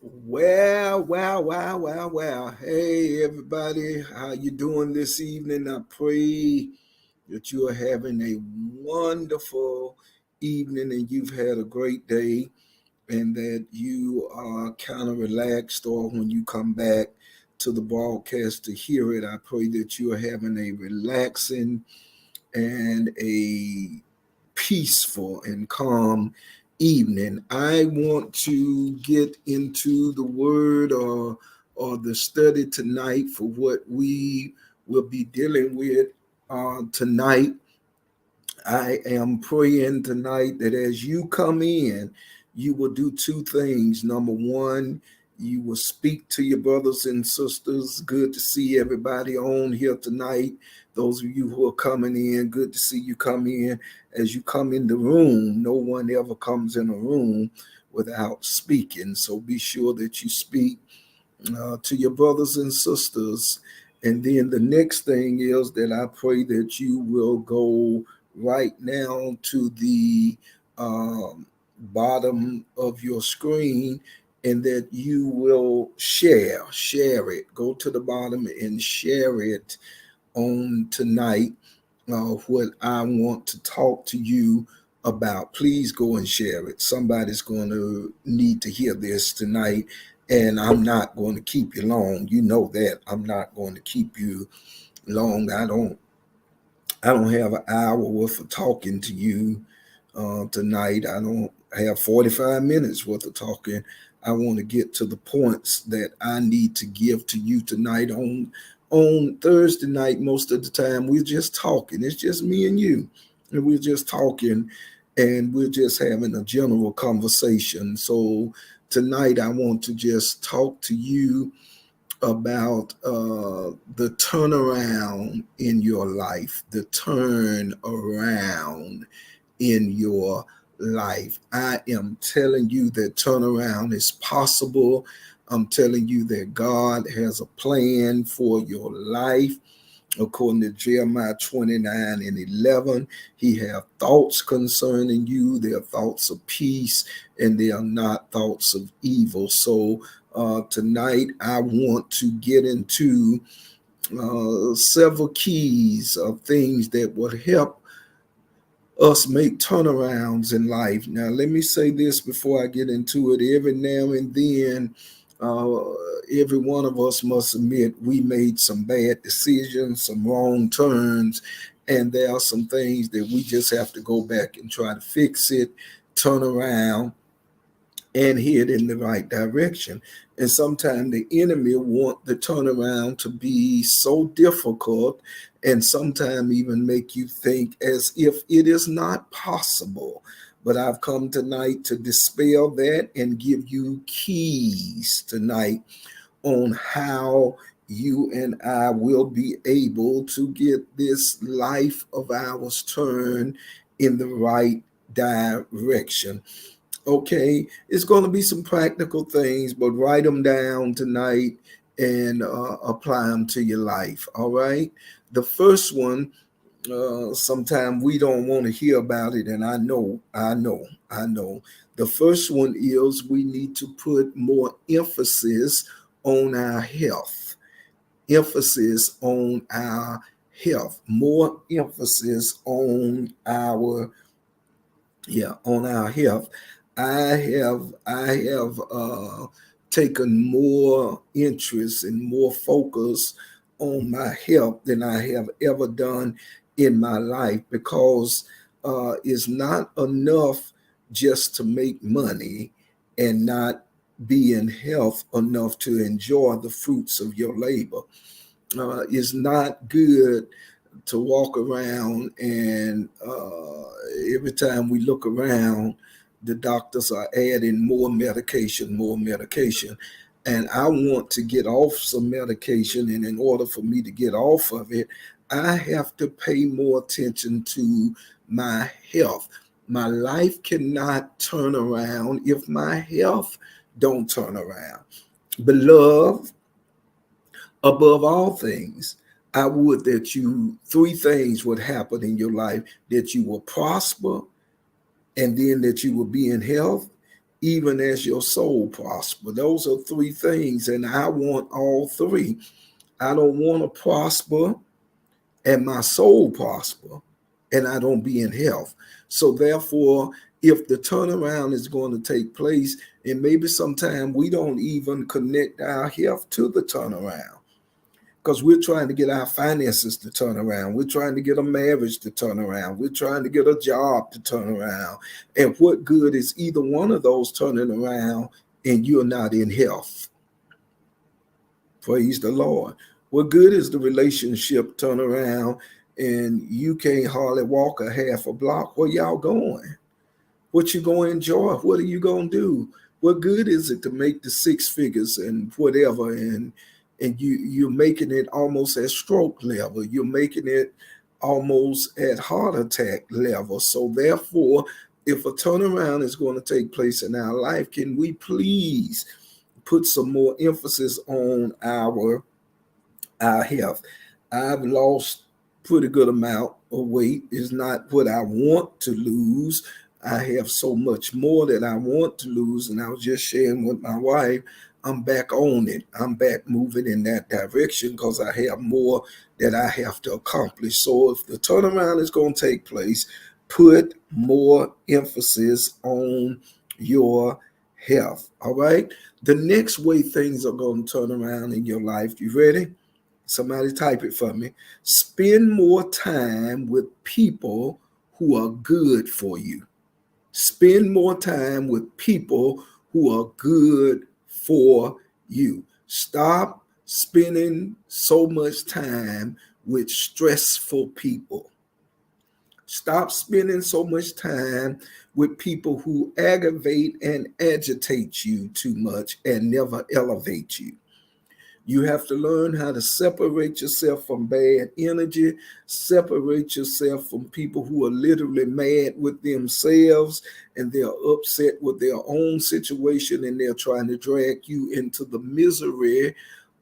Well. Hey, everybody. How you doing this evening? I pray that you are having a wonderful evening and you've had a great day and that you are kind of relaxed, or when you come back to the broadcast to hear it, I pray that you are having a relaxing and a peaceful and calm evening. I want to get into the word or the study tonight for what we will be dealing with tonight. I am praying tonight that as you come in, you will do two things. Number one, you will speak to your brothers and sisters. Good to see everybody on here tonight. Those of you who are coming in, good to see you come in. As you come in the room, no one ever comes in a room without speaking. So be sure that you speak to your brothers and sisters. And then the next thing is that I pray that you will go right now to the bottom of your screen and that you will share it. Go to the bottom and share it on tonight. What I want to talk to you about. Please go and share it. Somebody's going to need to hear this tonight, and I'm not going to keep you long. You know that I'm not going to keep you long. I don't have an hour worth of talking to you tonight. I don't have 45 minutes worth of talking. I want to get to the points that I need to give to you tonight. On Thursday night, most of the time, we're just talking. It's just me and you, and we're just talking, and we're just having a general conversation. So tonight, I want to just talk to you about the turnaround in your life, the turn around in your life. I am telling you that turnaround is possible. I'm telling you that God has a plan for your life. According to Jeremiah 29:11, he have thoughts concerning you. They are thoughts of peace and they are not thoughts of evil. So tonight I want to get into several keys of things that will help us make turnarounds in life. Now, let me say this before I get into it. Every now and then, uh, every one of us must admit we made some bad decisions, some wrong turns, and there are some things that we just have to go back and try to fix it, turn around, and head in the right direction. And sometimes the enemy want the turnaround to be so difficult and sometimes even make you think as if it is not possible. But I've come tonight to dispel that and give you keys tonight on how you and I will be able to get this life of ours turned in the right direction. Okay, it's going to be some practical things, but write them down tonight and apply them to your life. All right. The first one, sometimes we don't want to hear about it, and I know. The first one is we need to put more emphasis on our health. Emphasis on our health. More emphasis on our health. I have taken more interest and more focus on my health than I have ever done in my life, because it's not enough just to make money and not be in health enough to enjoy the fruits of your labor. It's not good to walk around and every time we look around, the doctors are adding more medication, more medication. And I want to get off some medication. And in order for me to get off of it, I have to pay more attention to my health. My life cannot turn around if my health don't turn around. Beloved, above all things, I would that you, three things would happen in your life: that you will prosper, and then that you will be in health, even as your soul prosper. Those are three things, and I want all three. I don't want to prosper and my soul prosper, and I don't be in health. So therefore, if the turnaround is going to take place, and maybe sometime we don't even connect our health to the turnaround, because we're trying to get our finances to turn around. We're trying to get a marriage to turn around. We're trying to get a job to turn around. And what good is either one of those turning around and you're not in health? Praise the Lord. What good is the relationship turn around and you can't hardly walk a half a block? Where y'all going? What you going to enjoy? What are you going to do? What good is it to make the six figures and whatever, and you're making it almost at stroke level. You're making it almost at heart attack level. So therefore, if a turnaround is going to take place in our life, can we please put some more emphasis on our health? I've lost pretty good amount of weight. It's not what I want to lose. I have so much more that I want to lose. And I was just sharing with my wife, I'm back on it. I'm back moving in that direction because I have more that I have to accomplish. So if the turnaround is going to take place, put more emphasis on your health. All right. The next way things are going to turn around in your life, you ready? Somebody type it for me. Spend more time with people who are good for you. Spend more time with people who are good for you. Stop spending so much time with stressful people. Stop spending so much time with people who aggravate and agitate you too much and never elevate you. You have to learn how to separate yourself from bad energy, separate yourself from people who are literally mad with themselves and they're upset with their own situation and they're trying to drag you into the misery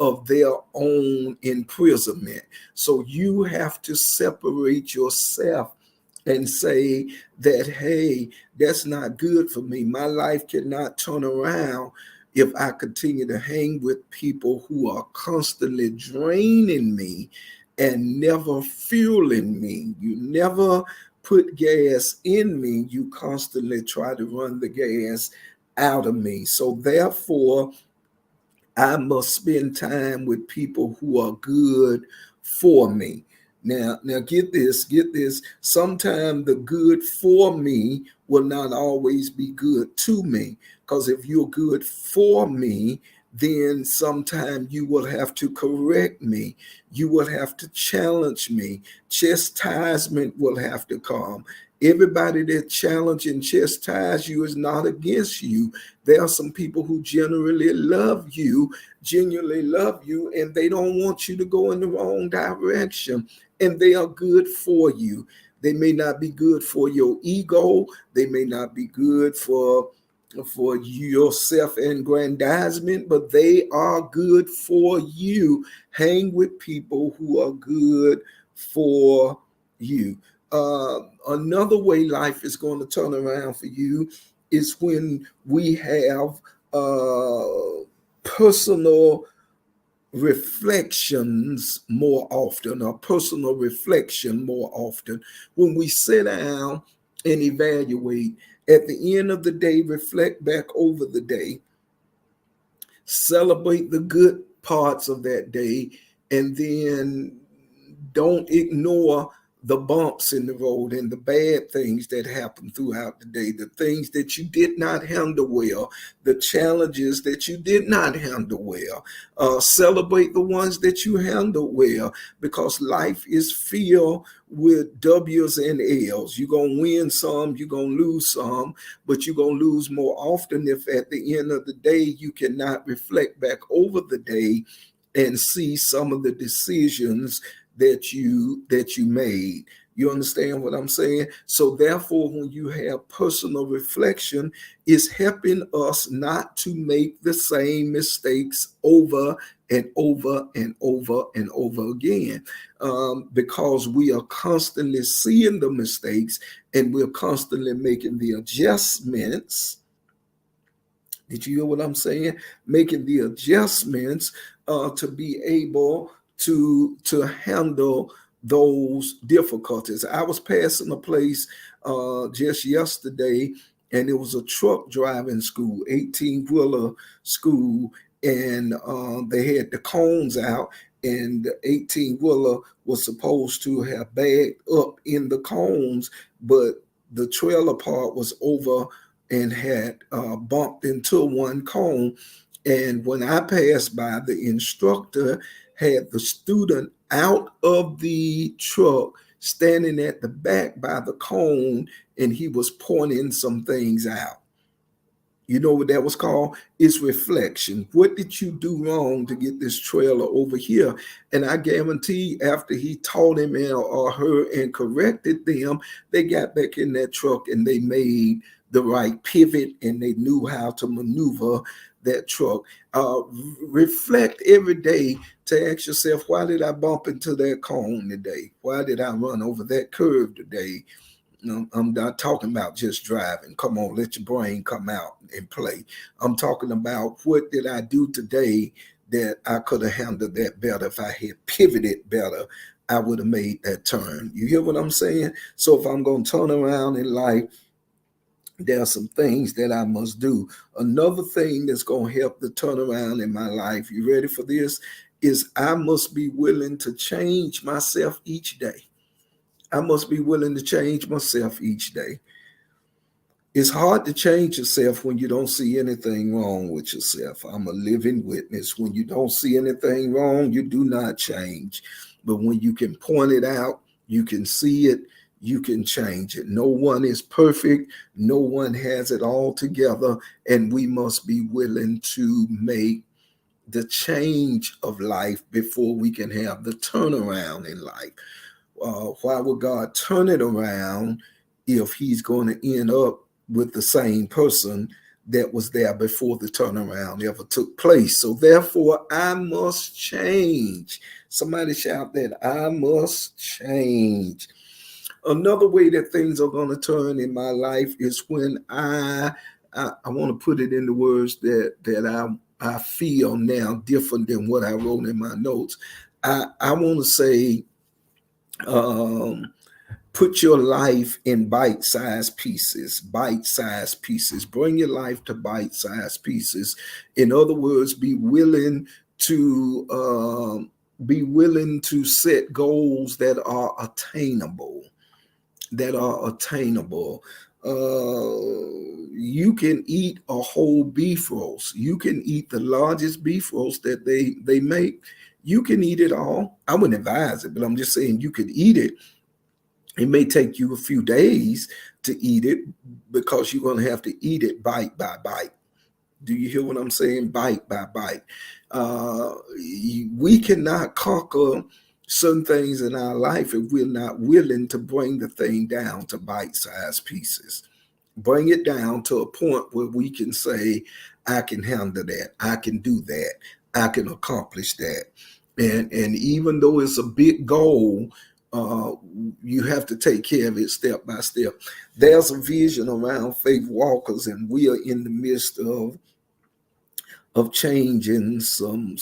of their own imprisonment. So you have to separate yourself and say that, hey, that's not good for me. My life cannot turn around if I continue to hang with people who are constantly draining me and never fueling me. You never put gas in me. You constantly try to run the gas out of me. So therefore, I must spend time with people who are good for me. Now get this. Sometimes the good for me will not always be good to me. Because if you're good for me, then sometime you will have to correct me. You will have to challenge me. Chastisement will have to come. Everybody that challenge and chastise you is not against you. There are some people who genuinely love you, and they don't want you to go in the wrong direction. And they are good for you. They may not be good for your ego. They may not be good for your self-aggrandizement, but they are good for you. Hang with people who are good for you. Another way life is going to turn around for you is when we have personal reflections more often, or personal reflection more often. When we sit down and evaluate, at the end of the day, reflect back over the day, celebrate the good parts of that day, and then don't ignore the bumps in the road and the bad things that happen throughout the day, the things that you did not handle well, the challenges that you did not handle well. Celebrate the ones that you handle well, because life is filled with W's and L's. You're going to win some, you're going to lose some, but you're going to lose more often if at the end of the day you cannot reflect back over the day and see some of the decisions that you made. You understand what I'm saying? So therefore, when you have personal reflection, it's helping us not to make the same mistakes over and over and over and over again, because we are constantly seeing the mistakes and we're constantly making the adjustments Did you hear what I'm saying? Making the adjustments to be able to handle those difficulties. I was passing a place just yesterday, and it was a truck driving school, 18-wheeler school, and they had the cones out, and the 18-wheeler was supposed to have bagged up in the cones, but the trailer part was over and had bumped into one cone. And when I passed by, the instructor had the student out of the truck, standing at the back by the cone, and he was pointing some things out. You know what that was called? It's reflection. What did you do wrong to get this trailer over here? And I guarantee after he taught him or her and corrected them, they got back in that truck and they made the right pivot and they knew how to maneuver that truck. Reflect every day to ask yourself, why did I bump into that cone today? Why did I run over that curve today? I'm not talking about just driving. Come on, let your brain come out and play. I'm talking about what did I do today that I could have handled that better. If I had pivoted better, I would have made that turn. You hear what I'm saying? So if I'm going to turn around in life, there are some things that I must do. Another thing that's going to help the turnaround in my life, you ready for this, is I must be willing to change myself each day. I must be willing to change myself each day. It's hard to change yourself when you don't see anything wrong with yourself. I'm a living witness. When you don't see anything wrong, you do not change. But when you can point it out, you can see it, you can change it. No one is perfect. No one has it all together. And we must be willing to make the change of life before we can have the turnaround in life. Why would God turn it around if he's going to end up with the same person that was there before the turnaround ever took place? So therefore, I must change. Somebody shout that, I must change. Another way that things are going to turn in my life is when I want to put it in the words that I feel now different than what I wrote in my notes. I want to say, put your life in bite-sized pieces, bite-sized pieces. Bring your life to bite-sized pieces. In other words, be willing to set goals that are attainable, You can eat a whole beef roast. You can eat the largest beef roast that they make. You can eat it all. I wouldn't advise it, but I'm just saying you could eat it. It may take you a few days to eat it because you're going to have to eat it bite by bite. Do you hear what I'm saying? Bite by bite. We cannot conquer certain things in our life if we're not willing to bring the thing down to bite-sized pieces. Bring it down to a point where we can say, I can handle that. I can do that. I can accomplish that. And even though it's a big goal, you have to take care of it step by step. There's a vision around faith walkers, and we are in the midst of changing some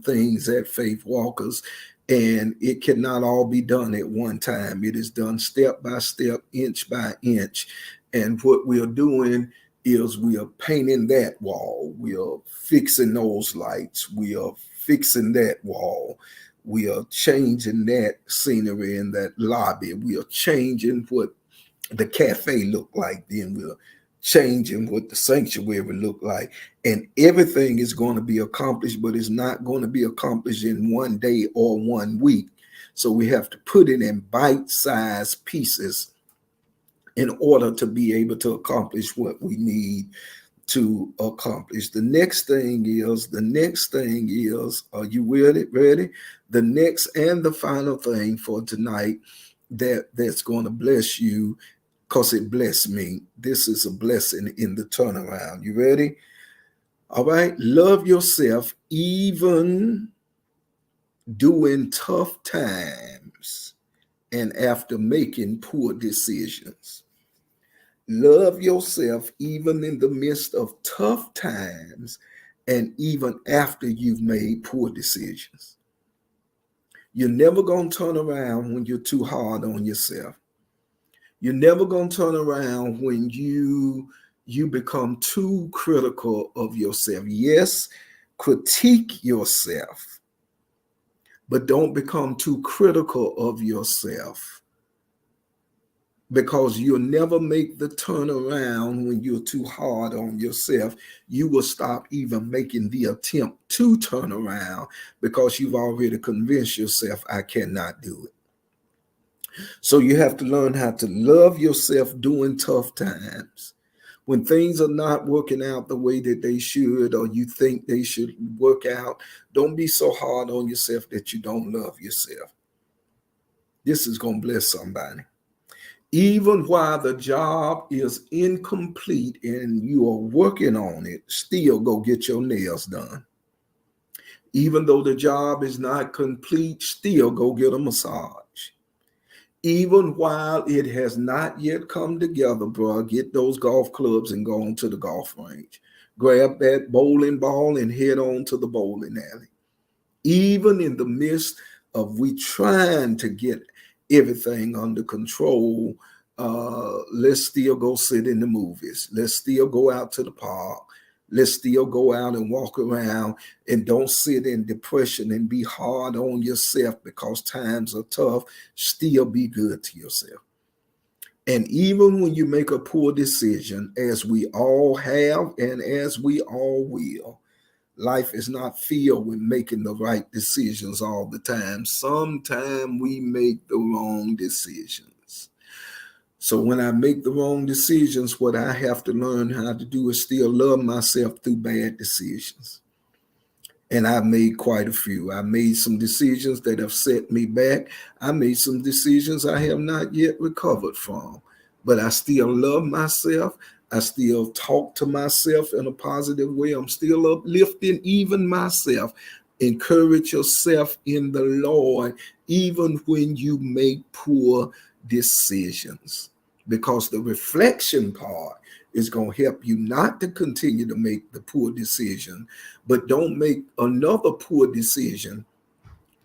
things at faith walkers, and it cannot all be done at one time. It is done step by step, inch by inch. And what we are doing is we are painting that wall. We are fixing those lights. We are fixing that wall. We are changing that scenery in that lobby. We are changing what the cafe looked like. Then we're changing what the sanctuary looked like. And everything is going to be accomplished, but it's not going to be accomplished in one day or 1 week. So we have to put it in bite-sized pieces in order to be able to accomplish what we need to accomplish. The next thing is, are you ready? The next and the final thing for tonight that's going to bless you, because it blessed me. This is a blessing in the turnaround. You ready? All right. Love yourself even during tough times and after making poor decisions. Love yourself even in the midst of tough times and even after you've made poor decisions. You're never going to turn around when you're too hard on yourself. You're never going to turn around when you become too critical of yourself. Yes, critique yourself, but don't become too critical of yourself, because you'll never make the turnaround when you're too hard on yourself. You will stop even making the attempt to turn around because you've already convinced yourself, I cannot do it. So you have to learn how to love yourself during tough times. When things are not working out the way that they should, or you think they should work out, don't be so hard on yourself that you don't love yourself. This is going to bless somebody. Even while the job is incomplete and you are working on it, still go get your nails done. Even though the job is not complete, still go get a massage. Even while it has not yet come together, bro, get those golf clubs and go on to the golf range. Grab that bowling ball and head on to the bowling alley. Even in the midst of we trying to get everything under control, let's still go sit in the movies. Let's still go out to the park. Let's still go out and walk around, and don't sit in depression and be hard on yourself because times are tough. Still be good to yourself. And even when you make a poor decision, as we all have and as we all will, life is not filled with making the right decisions all the time. Sometimes we make the wrong decisions. So when I make the wrong decisions, what I have to learn how to do is still love myself through bad decisions. And I've made quite a few. I made some decisions that have set me back. I made some decisions I have not yet recovered from. But I still love myself. I still talk to myself in a positive way. I'm still uplifting even myself. Encourage yourself in the Lord, even when you make poor decisions, because the reflection part is going to help you not to continue to make the poor decision, but don't make another poor decision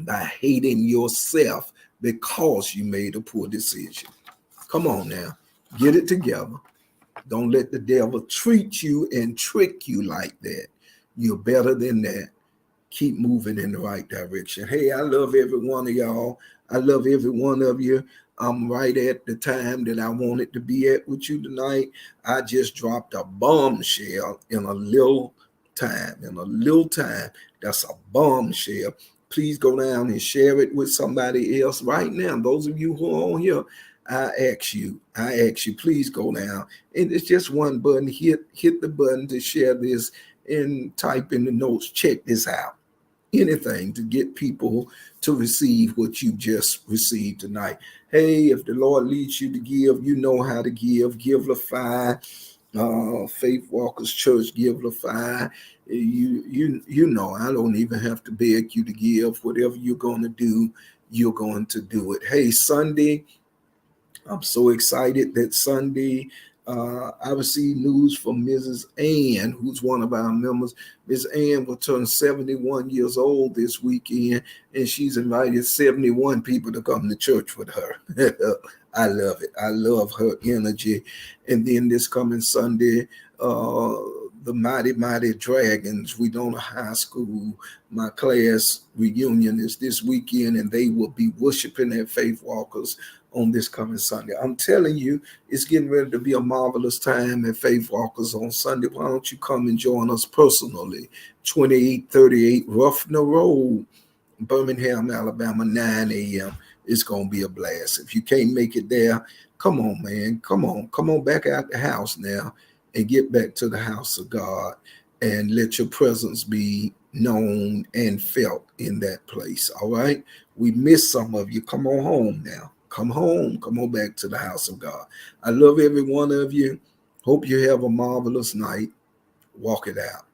by hating yourself because you made a poor decision. Come on now, get it together. Don't let the devil treat you and trick you like that. You're better than that. Keep moving in the right direction. Hey, I love every one of y'all. I love every one of you. I'm right at the time that I wanted to be at with you tonight. I just dropped a bombshell in a little time. That's a bombshell. Please go down and share it with somebody else right now. Those of you who are on here, I ask you, please go down. And it's just one button. Hit the button to share this and type in the notes. Check this out. Anything to get people to receive what you just received tonight. Hey, if the Lord leads you to give, you know how to give. Give LaFi, Faith Walkers Church, give LaFi. You know, I don't even have to beg you to give. Whatever you're going to do, you're going to do it. Hey, Sunday, I'm so excited that Sunday I received news from Mrs. Ann, who's one of our members. Ms. Ann will turn 71 years old this weekend, and she's invited 71 people to come to church with her. I love it. I love her energy. And then this coming Sunday, the Mighty Dragons, Wedona High School, my class reunion is this weekend, and they will be worshiping at Faith Walkers on this coming Sunday. I'm telling you, it's getting ready to be a marvelous time at Faith Walkers on Sunday. Why don't you come and join us personally? 2838 Ruffner Rd, Birmingham, Alabama, 9 a.m. It's going to be a blast. If you can't make it there, come on, man. Come on back out the house now and get back to the house of God and let your presence be known and felt in that place. All right. We miss some of you. Come on home now. Come home. Come on back to the house of God. I love every one of you. Hope you have a marvelous night. Walk it out.